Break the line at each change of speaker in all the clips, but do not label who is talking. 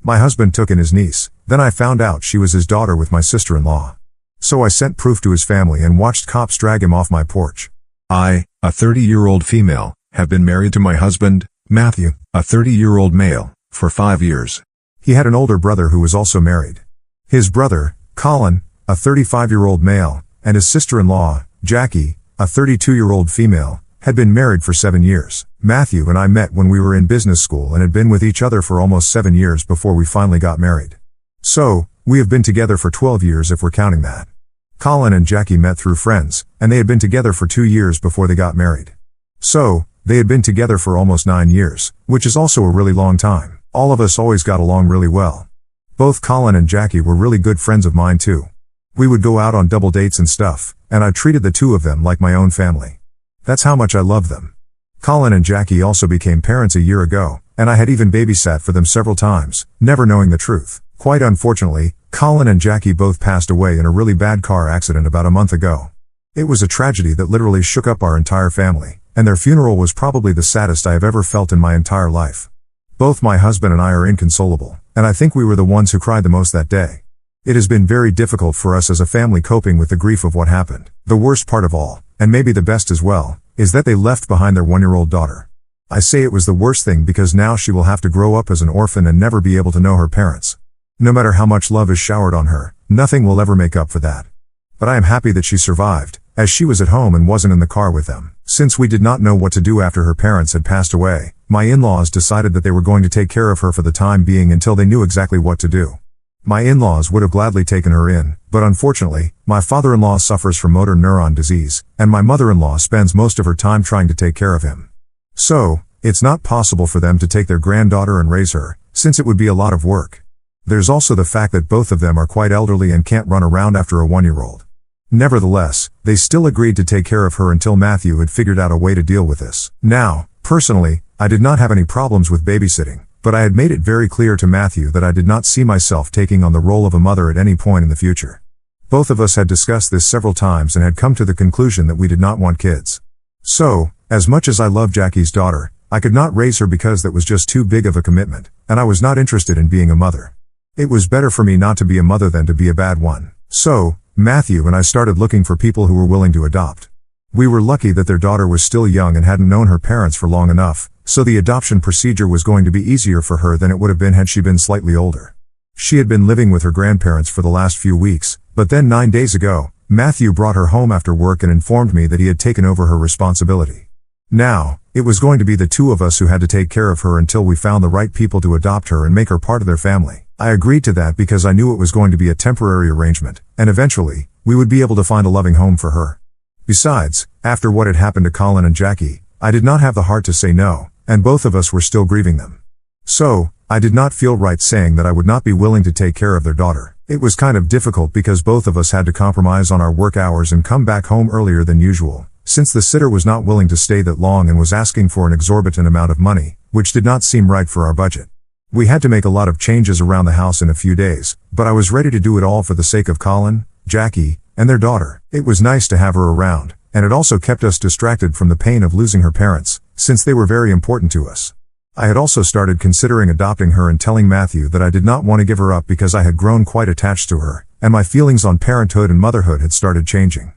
My husband took in his niece, then I found out she was his daughter with my sister-in-law. So I sent proof to his family and watched cops drag him off my porch. I, a 30-year-old female, have been married to my husband, Matthew, a 30-year-old male, for 5 years. He had an older brother who was also married. His brother, Colin, a 35-year-old male, and his sister-in-law, Jackie, a 32-year-old female, had been married for 7 years. Matthew and I met when we were in business school and had been with each other for almost 7 years before we finally got married. So, we have been together for 12 years if we're counting that. Colin and Jackie met through friends, and they had been together for 2 years before they got married. So, they had been together for almost 9 years, which is also a really long time. All of us always got along really well. Both Colin and Jackie were really good friends of mine too. We would go out on double dates and stuff, and I treated the two of them like my own family. That's how much I loved them. Colin and Jackie also became parents a year ago, and I had even babysat for them several times, never knowing the truth. Quite unfortunately, Colin and Jackie both passed away in a really bad car accident about a month ago. It was a tragedy that literally shook up our entire family, and their funeral was probably the saddest I have ever felt in my entire life. Both my husband and I are inconsolable, and I think we were the ones who cried the most that day. It has been very difficult for us as a family coping with the grief of what happened. The worst part of all, and maybe the best as well, is that they left behind their 1-year-old daughter. I say it was the worst thing because now she will have to grow up as an orphan and never be able to know her parents. No matter how much love is showered on her, nothing will ever make up for that. But I am happy that she survived, as she was at home and wasn't in the car with them. Since we did not know what to do after her parents had passed away, my in-laws decided that they were going to take care of her for the time being until they knew exactly what to do. My in-laws would have gladly taken her in, but unfortunately, my father-in-law suffers from motor neuron disease, and my mother-in-law spends most of her time trying to take care of him. So, it's not possible for them to take their granddaughter and raise her, since it would be a lot of work. There's also the fact that both of them are quite elderly and can't run around after a 1-year-old. Nevertheless, they still agreed to take care of her until Matthew had figured out a way to deal with this. Now, personally, I did not have any problems with babysitting, but I had made it very clear to Matthew that I did not see myself taking on the role of a mother at any point in the future. Both of us had discussed this several times and had come to the conclusion that we did not want kids. So, as much as I love Jackie's daughter, I could not raise her because that was just too big of a commitment, and I was not interested in being a mother. It was better for me not to be a mother than to be a bad one. So, Matthew and I started looking for people who were willing to adopt. We were lucky that their daughter was still young and hadn't known her parents for long enough, so the adoption procedure was going to be easier for her than it would have been had she been slightly older. She had been living with her grandparents for the last few weeks, but then 9 days ago, Matthew brought her home after work and informed me that he had taken over her responsibility. Now, it was going to be the two of us who had to take care of her until we found the right people to adopt her and make her part of their family. I agreed to that because I knew it was going to be a temporary arrangement, and eventually, we would be able to find a loving home for her. Besides, after what had happened to Colin and Jackie, I did not have the heart to say no, and both of us were still grieving them. So, I did not feel right saying that I would not be willing to take care of their daughter. It was kind of difficult because both of us had to compromise on our work hours and come back home earlier than usual, since the sitter was not willing to stay that long and was asking for an exorbitant amount of money, which did not seem right for our budget. We had to make a lot of changes around the house in a few days, but I was ready to do it all for the sake of Colin, Jackie, and their daughter. It was nice to have her around, and it also kept us distracted from the pain of losing her parents, since they were very important to us. I had also started considering adopting her and telling Matthew that I did not want to give her up because I had grown quite attached to her, and my feelings on parenthood and motherhood had started changing.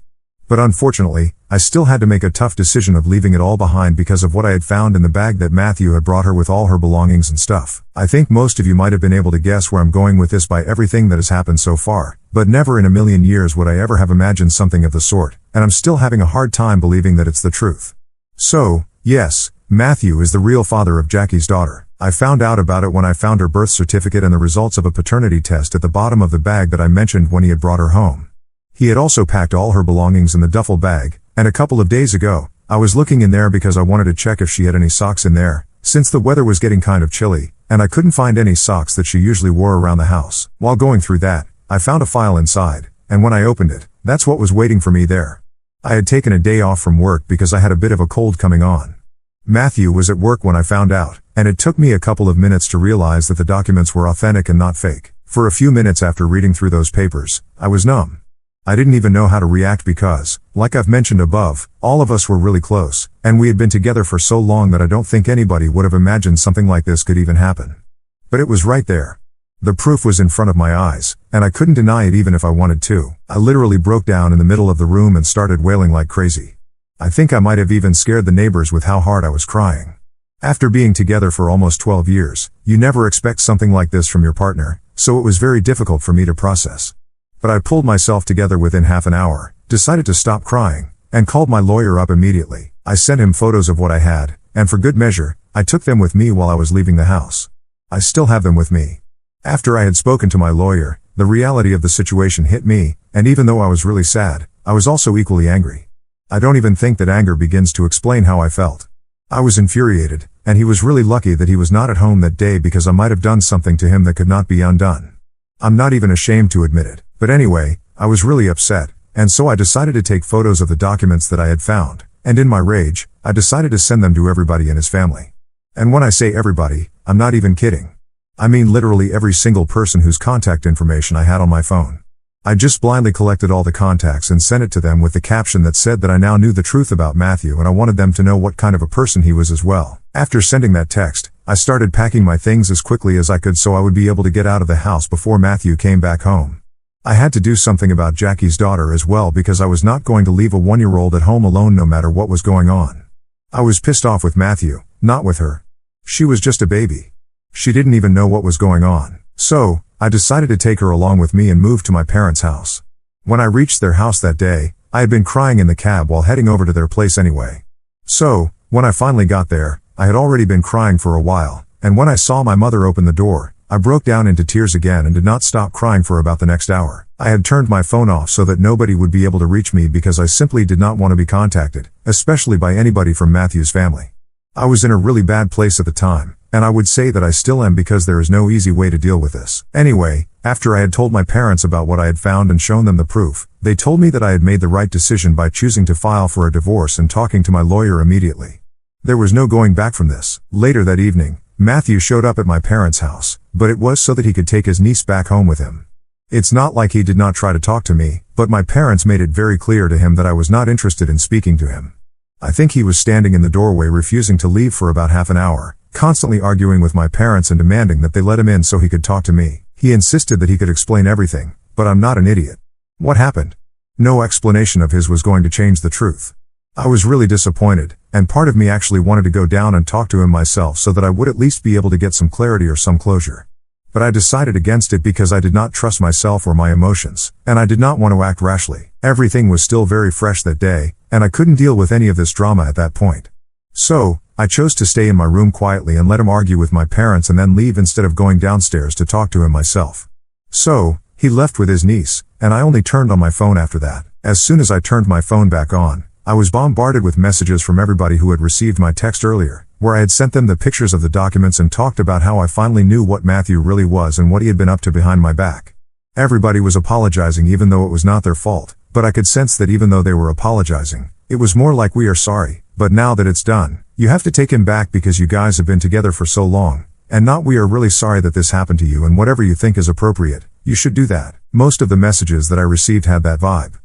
But unfortunately, I still had to make a tough decision of leaving it all behind because of what I had found in the bag that Matthew had brought her with all her belongings and stuff. I think most of you might have been able to guess where I'm going with this by everything that has happened so far, but never in a million years would I ever have imagined something of the sort, and I'm still having a hard time believing that it's the truth. So, yes, Matthew is the real father of Jackie's daughter. I found out about it when I found her birth certificate and the results of a paternity test at the bottom of the bag that I mentioned when he had brought her home. He had also packed all her belongings in the duffel bag, and a couple of days ago, I was looking in there because I wanted to check if she had any socks in there, since the weather was getting kind of chilly, and I couldn't find any socks that she usually wore around the house. While going through that, I found a file inside, and when I opened it, that's what was waiting for me there. I had taken a day off from work because I had a bit of a cold coming on. Matthew was at work when I found out, and it took me a couple of minutes to realize that the documents were authentic and not fake. For a few minutes after reading through those papers, I was numb. I didn't even know how to react because, like I've mentioned above, all of us were really close, and we had been together for so long that I don't think anybody would have imagined something like this could even happen. But it was right there. The proof was in front of my eyes, and I couldn't deny it even if I wanted to. I literally broke down in the middle of the room and started wailing like crazy. I think I might have even scared the neighbors with how hard I was crying. After being together for almost 12 years, you never expect something like this from your partner, so it was very difficult for me to process. But I pulled myself together within half an hour, decided to stop crying, and called my lawyer up immediately. I sent him photos of what I had, and for good measure, I took them with me while I was leaving the house. I still have them with me. After I had spoken to my lawyer, the reality of the situation hit me, and even though I was really sad, I was also equally angry. I don't even think that anger begins to explain how I felt. I was infuriated, and he was really lucky that he was not at home that day because I might have done something to him that could not be undone. I'm not even ashamed to admit it, but anyway, I was really upset, and so I decided to take photos of the documents that I had found, and in my rage, I decided to send them to everybody in his family. And when I say everybody, I'm not even kidding. I mean literally every single person whose contact information I had on my phone. I just blindly collected all the contacts and sent it to them with the caption that said that I now knew the truth about Matthew and I wanted them to know what kind of a person he was as well. After sending that text, I started packing my things as quickly as I could so I would be able to get out of the house before Matthew came back home. I had to do something about Jackie's daughter as well because I was not going to leave a 1-year-old at home alone no matter what was going on. I was pissed off with Matthew, not with her. She was just a baby. She didn't even know what was going on. So, I decided to take her along with me and move to my parents' house. When I reached their house that day, I had been crying in the cab while heading over to their place anyway. So, when I finally got there, I had already been crying for a while, and when I saw my mother open the door, I broke down into tears again and did not stop crying for about the next hour. I had turned my phone off so that nobody would be able to reach me because I simply did not want to be contacted, especially by anybody from Matthew's family. I was in a really bad place at the time, and I would say that I still am because there is no easy way to deal with this. Anyway, after I had told my parents about what I had found and shown them the proof, they told me that I had made the right decision by choosing to file for a divorce and talking to my lawyer immediately. There was no going back from this. Later that evening, Matthew showed up at my parents' house, but it was so that he could take his niece back home with him. It's not like he did not try to talk to me, but my parents made it very clear to him that I was not interested in speaking to him. I think he was standing in the doorway refusing to leave for about half an hour, constantly arguing with my parents and demanding that they let him in so he could talk to me. He insisted that he could explain everything, but I'm not an idiot. What happened? No explanation of his was going to change the truth. I was really disappointed, and part of me actually wanted to go down and talk to him myself so that I would at least be able to get some clarity or some closure. But I decided against it because I did not trust myself or my emotions, and I did not want to act rashly. Everything was still very fresh that day, and I couldn't deal with any of this drama at that point. So, I chose to stay in my room quietly and let him argue with my parents and then leave instead of going downstairs to talk to him myself. So, he left with his niece, and I only turned on my phone after that. As soon as I turned my phone back on, I was bombarded with messages from everybody who had received my text earlier, where I had sent them the pictures of the documents and talked about how I finally knew what Matthew really was and what he had been up to behind my back. Everybody was apologizing even though it was not their fault, but I could sense that even though they were apologizing, it was more like we are sorry, but now that it's done, you have to take him back because you guys have been together for so long, and not we are really sorry that this happened to you and whatever you think is appropriate, you should do that. Most of the messages that I received had that vibe.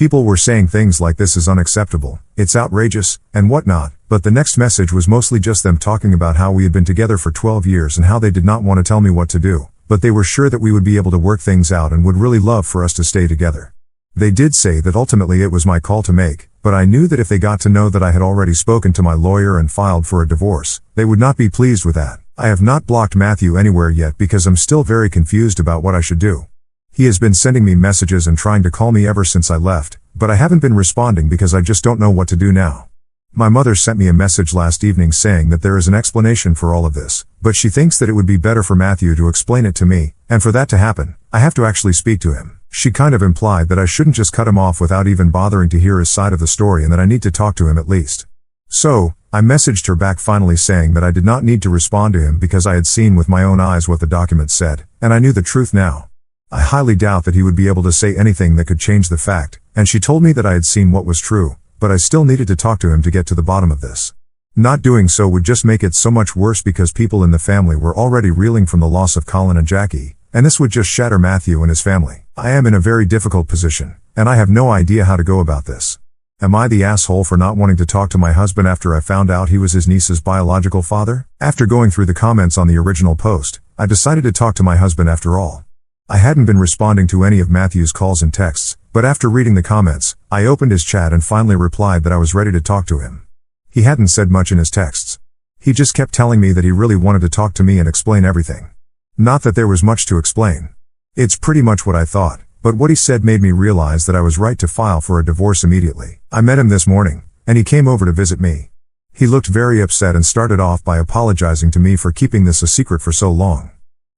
People were saying things like this is unacceptable, it's outrageous, and whatnot, but the next message was mostly just them talking about how we had been together for 12 years and how they did not want to tell me what to do, but they were sure that we would be able to work things out and would really love for us to stay together. They did say that ultimately it was my call to make, but I knew that if they got to know that I had already spoken to my lawyer and filed for a divorce, they would not be pleased with that. I have not blocked Matthew anywhere yet because I'm still very confused about what I should do. He has been sending me messages and trying to call me ever since I left, but I haven't been responding because I just don't know what to do now. My mother sent me a message last evening saying that there is an explanation for all of this, but she thinks that it would be better for Matthew to explain it to me, and for that to happen, I have to actually speak to him. She kind of implied that I shouldn't just cut him off without even bothering to hear his side of the story and that I need to talk to him at least. So, I messaged her back finally saying that I did not need to respond to him because I had seen with my own eyes what the document said, and I knew the truth now. I highly doubt that he would be able to say anything that could change the fact, and she told me that I had seen what was true, but I still needed to talk to him to get to the bottom of this. Not doing so would just make it so much worse because people in the family were already reeling from the loss of Colin and Jackie, and this would just shatter Matthew and his family. I am in a very difficult position, and I have no idea how to go about this. Am I the asshole for not wanting to talk to my husband after I found out he was his niece's biological father? After going through the comments on the original post, I decided to talk to my husband after all. I hadn't been responding to any of Matthew's calls and texts, but after reading the comments, I opened his chat and finally replied that I was ready to talk to him. He hadn't said much in his texts. He just kept telling me that he really wanted to talk to me and explain everything. Not that there was much to explain. It's pretty much what I thought, but what he said made me realize that I was right to file for a divorce immediately. I met him this morning, and he came over to visit me. He looked very upset and started off by apologizing to me for keeping this a secret for so long.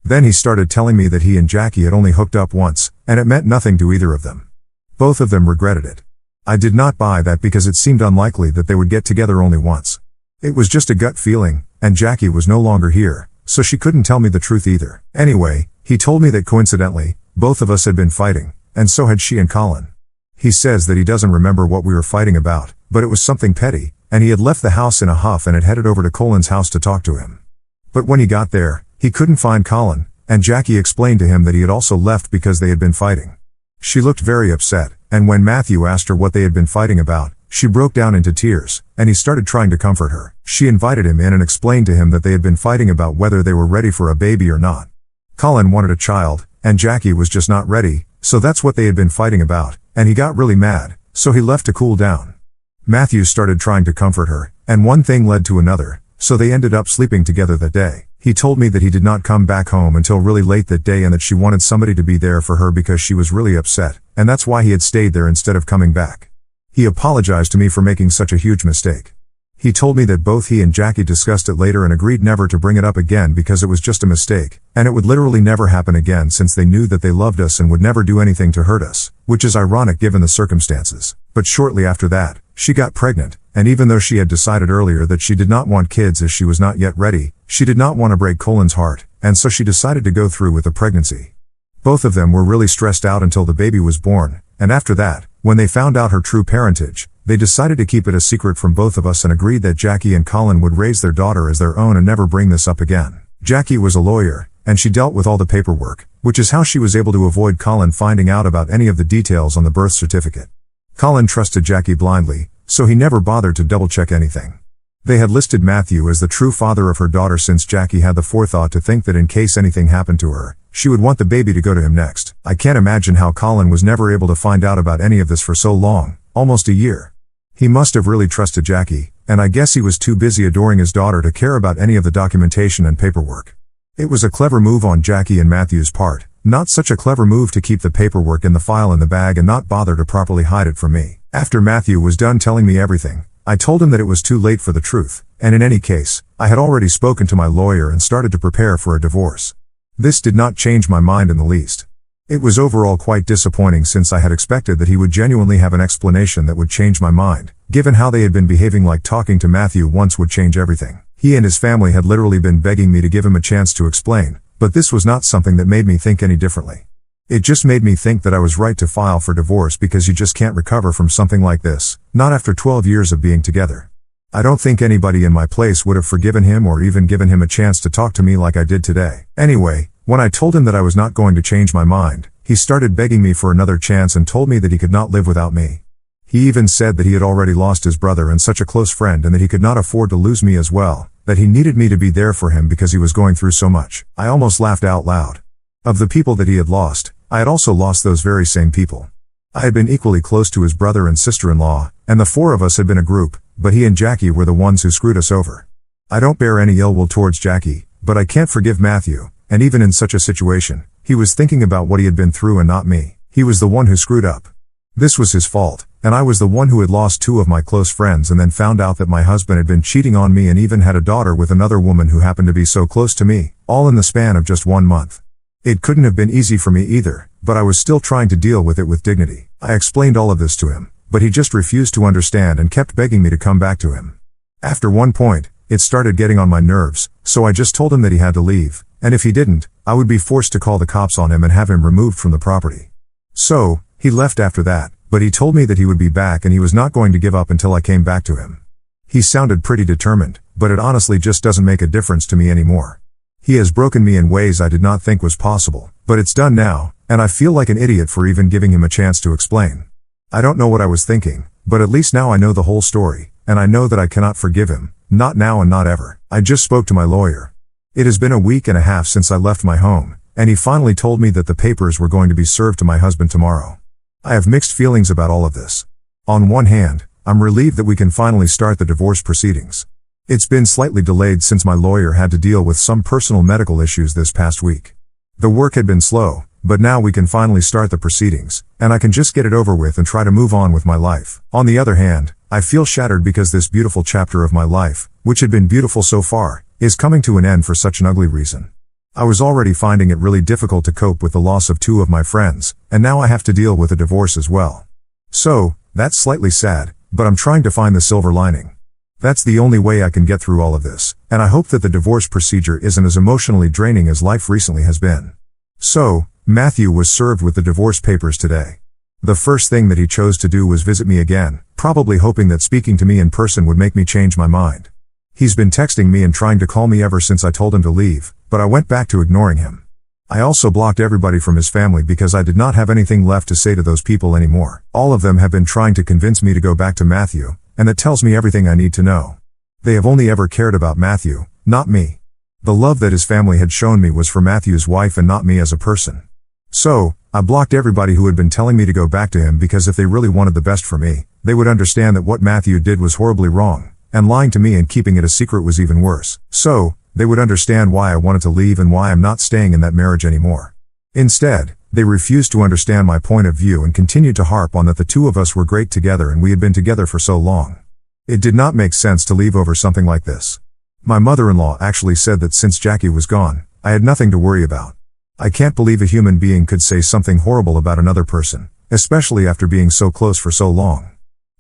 Then he started telling me that he and Jackie had only hooked up once, and it meant nothing to either of them. Both of them regretted it. I did not buy that because it seemed unlikely that they would get together only once. It was just a gut feeling, and Jackie was no longer here, so she couldn't tell me the truth either. Anyway, he told me that coincidentally, both of us had been fighting, and so had she and Colin. He says that he doesn't remember what we were fighting about, but it was something petty, and he had left the house in a huff and had headed over to Colin's house to talk to him. But when he got there, he couldn't find Colin, and Jackie explained to him that he had also left because they had been fighting. She looked very upset, and when Matthew asked her what they had been fighting about, she broke down into tears, and he started trying to comfort her. She invited him in and explained to him that they had been fighting about whether they were ready for a baby or not. Colin wanted a child, and Jackie was just not ready, so that's what they had been fighting about, and he got really mad, so he left to cool down. Matthew started trying to comfort her, and one thing led to another, so they ended up sleeping together that day. He told me that he did not come back home until really late that day and that she wanted somebody to be there for her because she was really upset, and that's why he had stayed there instead of coming back. He apologized to me for making such a huge mistake. He told me that both he and Jackie discussed it later and agreed never to bring it up again because it was just a mistake, and it would literally never happen again since they knew that they loved us and would never do anything to hurt us, which is ironic given the circumstances. But shortly after that, she got pregnant, and even though she had decided earlier that she did not want kids as she was not yet ready, she did not want to break Colin's heart, and so she decided to go through with the pregnancy. Both of them were really stressed out until the baby was born, and after that, when they found out her true parentage, they decided to keep it a secret from both of us and agreed that Jackie and Colin would raise their daughter as their own and never bring this up again. Jackie was a lawyer, and she dealt with all the paperwork, which is how she was able to avoid Colin finding out about any of the details on the birth certificate. Colin trusted Jackie blindly, so he never bothered to double-check anything. They had listed Matthew as the true father of her daughter since Jackie had the forethought to think that in case anything happened to her, she would want the baby to go to him next. I can't imagine how Colin was never able to find out about any of this for so long, almost a year. He must have really trusted Jackie, and I guess he was too busy adoring his daughter to care about any of the documentation and paperwork. It was a clever move on Jackie and Matthew's part, not such a clever move to keep the paperwork in the file in the bag and not bother to properly hide it from me. After Matthew was done telling me everything, I told him that it was too late for the truth, and in any case, I had already spoken to my lawyer and started to prepare for a divorce. This did not change my mind in the least. It was overall quite disappointing since I had expected that he would genuinely have an explanation that would change my mind, given how they had been behaving. Like talking to Matthew once would change everything. He and his family had literally been begging me to give him a chance to explain, but this was not something that made me think any differently. It just made me think that I was right to file for divorce because you just can't recover from something like this, not after 12 years of being together. I don't think anybody in my place would have forgiven him or even given him a chance to talk to me like I did today. Anyway, when I told him that I was not going to change my mind, he started begging me for another chance and told me that he could not live without me. He even said that he had already lost his brother and such a close friend and that he could not afford to lose me as well, that he needed me to be there for him because he was going through so much. I almost laughed out loud. Of the people that he had lost, I had also lost those very same people. I had been equally close to his brother and sister-in-law, and the four of us had been a group, but he and Jackie were the ones who screwed us over. I don't bear any ill will towards Jackie, but I can't forgive Matthew, and even in such a situation, he was thinking about what he had been through and not me. He was the one who screwed up. This was his fault, and I was the one who had lost two of my close friends and then found out that my husband had been cheating on me and even had a daughter with another woman who happened to be so close to me, all in the span of just 1 month. It couldn't have been easy for me either, but I was still trying to deal with it with dignity. I explained all of this to him, but he just refused to understand and kept begging me to come back to him. After one point, it started getting on my nerves, so I just told him that he had to leave, and if he didn't, I would be forced to call the cops on him and have him removed from the property. So, he left after that, but he told me that he would be back and he was not going to give up until I came back to him. He sounded pretty determined, but it honestly just doesn't make a difference to me anymore. He has broken me in ways I did not think was possible, but it's done now, and I feel like an idiot for even giving him a chance to explain. I don't know what I was thinking, but at least now I know the whole story, and I know that I cannot forgive him, not now and not ever. I just spoke to my lawyer. It has been a week and a half since I left my home, and he finally told me that the papers were going to be served to my husband tomorrow. I have mixed feelings about all of this. On one hand, I'm relieved that we can finally start the divorce proceedings. It's been slightly delayed since my lawyer had to deal with some personal medical issues this past week. The work had been slow, but now we can finally start the proceedings, and I can just get it over with and try to move on with my life. On the other hand, I feel shattered because this beautiful chapter of my life, which had been beautiful so far, is coming to an end for such an ugly reason. I was already finding it really difficult to cope with the loss of two of my friends, and now I have to deal with a divorce as well. So, that's slightly sad, but I'm trying to find the silver lining. That's the only way I can get through all of this, and I hope that the divorce procedure isn't as emotionally draining as life recently has been. So, Matthew was served with the divorce papers today. The first thing that he chose to do was visit me again, probably hoping that speaking to me in person would make me change my mind. He's been texting me and trying to call me ever since I told him to leave, but I went back to ignoring him. I also blocked everybody from his family because I did not have anything left to say to those people anymore. All of them have been trying to convince me to go back to Matthew, and that tells me everything I need to know. They have only ever cared about Matthew, not me. The love that his family had shown me was for Matthew's wife and not me as a person. So, I blocked everybody who had been telling me to go back to him because if they really wanted the best for me, they would understand that what Matthew did was horribly wrong, and lying to me and keeping it a secret was even worse. So, they would understand why I wanted to leave and why I'm not staying in that marriage anymore. Instead, they refused to understand my point of view and continued to harp on that the two of us were great together and we had been together for so long. It did not make sense to leave over something like this. My mother-in-law actually said that since Jackie was gone, I had nothing to worry about. I can't believe a human being could say something horrible about another person, especially after being so close for so long.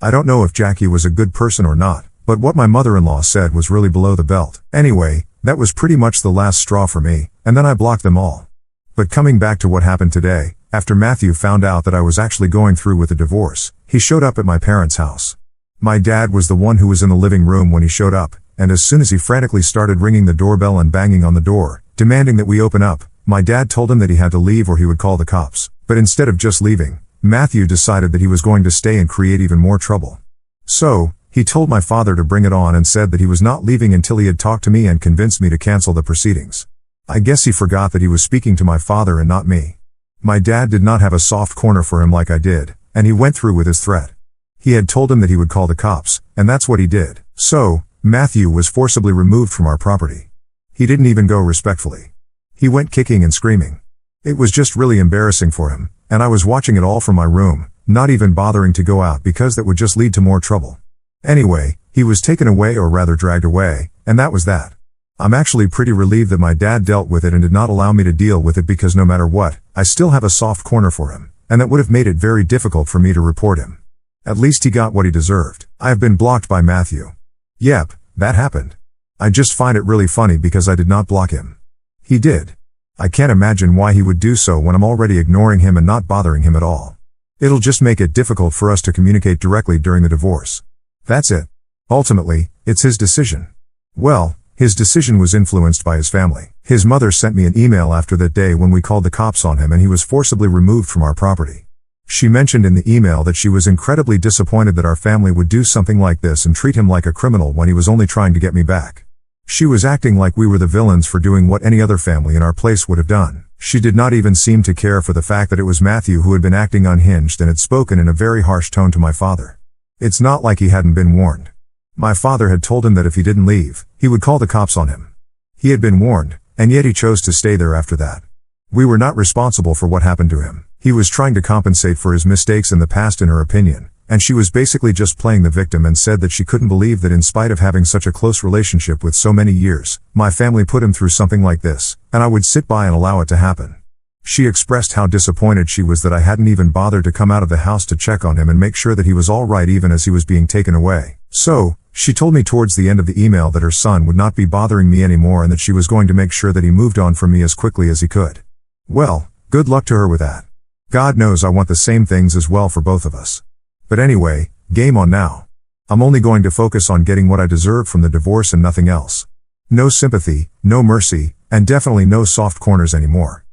I don't know if Jackie was a good person or not, but what my mother-in-law said was really below the belt. Anyway, that was pretty much the last straw for me, and then I blocked them all. But coming back to what happened today, after Matthew found out that I was actually going through with the divorce, he showed up at my parents' house. My dad was the one who was in the living room when he showed up, and as soon as he frantically started ringing the doorbell and banging on the door, demanding that we open up, my dad told him that he had to leave or he would call the cops. But instead of just leaving, Matthew decided that he was going to stay and create even more trouble. So, he told my father to bring it on and said that he was not leaving until he had talked to me and convinced me to cancel the proceedings. I guess he forgot that he was speaking to my father and not me. My dad did not have a soft corner for him like I did, and he went through with his threat. He had told him that he would call the cops, and that's what he did. So, Matthew was forcibly removed from our property. He didn't even go respectfully. He went kicking and screaming. It was just really embarrassing for him, and I was watching it all from my room, not even bothering to go out because that would just lead to more trouble. Anyway, he was taken away or rather dragged away, and that was that. I'm actually pretty relieved that my dad dealt with it and did not allow me to deal with it because no matter what, I still have a soft corner for him, and that would have made it very difficult for me to report him. At least he got what he deserved. I have been blocked by Matthew. Yep, that happened. I just find it really funny because I did not block him. He did. I can't imagine why he would do so when I'm already ignoring him and not bothering him at all. It'll just make it difficult for us to communicate directly during the divorce. That's it. Ultimately, it's his decision. Well, his decision was influenced by his family. His mother sent me an email after that day when we called the cops on him and he was forcibly removed from our property. She mentioned in the email that she was incredibly disappointed that our family would do something like this and treat him like a criminal when he was only trying to get me back. She was acting like we were the villains for doing what any other family in our place would have done. She did not even seem to care for the fact that it was Matthew who had been acting unhinged and had spoken in a very harsh tone to my father. It's not like he hadn't been warned. My father had told him that if he didn't leave, he would call the cops on him. He had been warned, and yet he chose to stay there after that. We were not responsible for what happened to him. He was trying to compensate for his mistakes in the past in her opinion, and she was basically just playing the victim and said that she couldn't believe that in spite of having such a close relationship with so many years, my family put him through something like this, and I would sit by and allow it to happen. She expressed how disappointed she was that I hadn't even bothered to come out of the house to check on him and make sure that he was all right even as he was being taken away. So, she told me towards the end of the email that her son would not be bothering me anymore and that she was going to make sure that he moved on from me as quickly as he could. Well, good luck to her with that. God knows I want the same things as well for both of us. But anyway, game on now. I'm only going to focus on getting what I deserve from the divorce and nothing else. No sympathy, no mercy, and definitely no soft corners anymore.